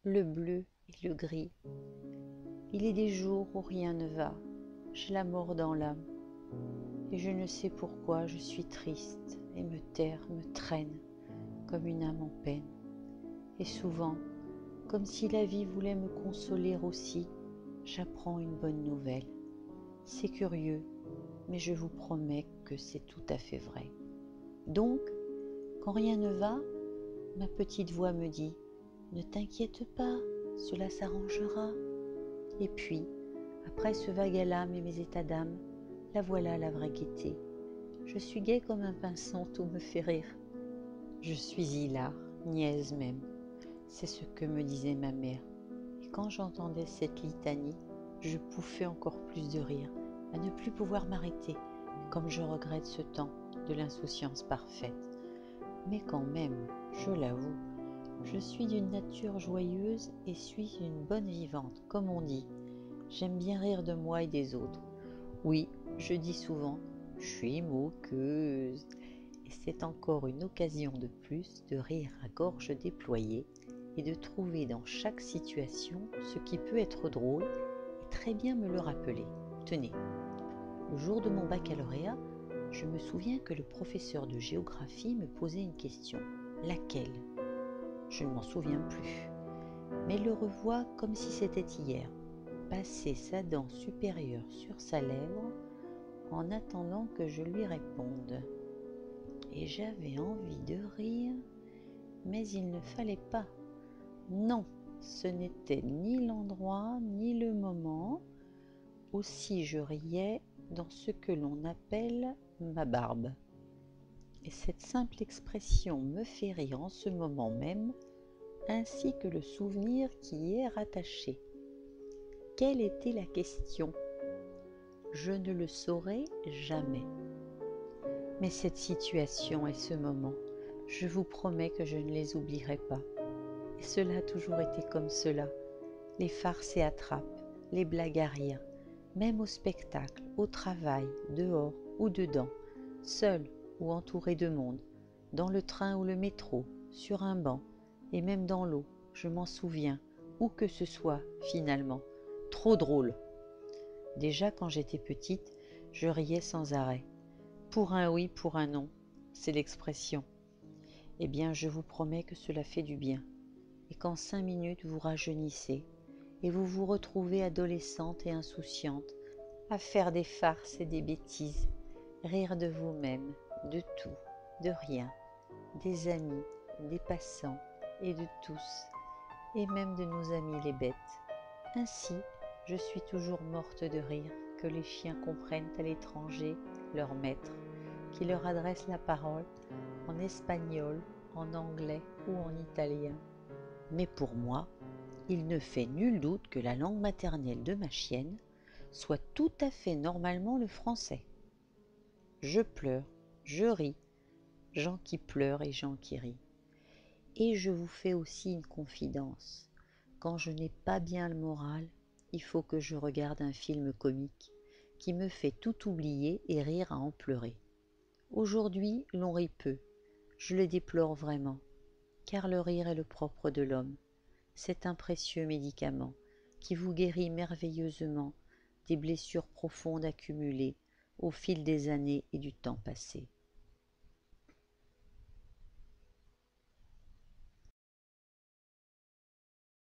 le bleu et le gris. Il est des jours où rien ne va, j'ai la mort dans l'âme, et je ne sais pourquoi je suis triste, et me taire me traîne comme une âme en peine. Et souvent, comme si la vie voulait me consoler aussi, j'apprends une bonne nouvelle. C'est curieux, mais je vous promets que c'est tout à fait vrai. Donc, quand rien ne va, ma petite voix me dit « Ne t'inquiète pas, cela s'arrangera ». Et puis, après ce vague à l'âme et mes états d'âme, la voilà la vraie gaieté. Je suis gaie comme un pinson, tout me fait rire. Je suis hilar, niaise même. C'est ce que me disait ma mère. Et quand j'entendais cette litanie, je pouffais encore plus de rire, à ne plus pouvoir m'arrêter, comme je regrette ce temps de l'insouciance parfaite. Mais quand même, je l'avoue, je suis d'une nature joyeuse et suis une bonne vivante, comme on dit. J'aime bien rire de moi et des autres. Oui, je dis souvent, je suis moqueuse. Et c'est encore une occasion de plus de rire à gorge déployée et de trouver dans chaque situation ce qui peut être drôle et très bien me le rappeler. Tenez, le jour de mon baccalauréat, je me souviens que le professeur de géographie me posait une question. Laquelle ? Je ne m'en souviens plus, mais le revois comme si c'était hier, passer sa dent supérieure sur sa lèvre en attendant que je lui réponde. Et j'avais envie de rire, mais il ne fallait pas. Non, ce n'était ni l'endroit ni le moment. Aussi je riais dans ce que l'on appelle ma barbe. Et cette simple expression me fait rire en ce moment même, ainsi que le souvenir qui y est rattaché. Quelle était la question ? Je ne le saurai jamais. Mais cette situation et ce moment, je vous promets que je ne les oublierai pas. Et cela a toujours été comme cela. Les farces et attrapes, les blagues à rire, même au spectacle, au travail, dehors ou dedans, seul ou entouré de monde, dans le train ou le métro, sur un banc, et même dans l'eau, je m'en souviens, où que ce soit finalement. Trop drôle. Déjà quand j'étais petite, je riais sans arrêt. Pour un oui, pour un non, c'est l'expression. Eh bien, je vous promets que cela fait du bien. Et qu'en 5 minutes, vous rajeunissez et vous vous retrouvez adolescente et insouciante à faire des farces et des bêtises, rire de vous-même, de tout, de rien, des amis, des passants et de tous, et même de nos amis les bêtes. Ainsi, je suis toujours morte de rire que les chiens comprennent à l'étranger leur maître, qui leur adresse la parole en espagnol, en anglais ou en italien. Mais pour moi, il ne fait nul doute que la langue maternelle de ma chienne soit tout à fait normalement le français. Je pleure, je ris, gens qui pleurent et gens qui rient. Et je vous fais aussi une confidence. Quand je n'ai pas bien le moral, il faut que je regarde un film comique qui me fait tout oublier et rire à en pleurer. Aujourd'hui, l'on rit peu. Je le déplore vraiment, car le rire est le propre de l'homme. C'est un précieux médicament qui vous guérit merveilleusement des blessures profondes accumulées au fil des années et du temps passé.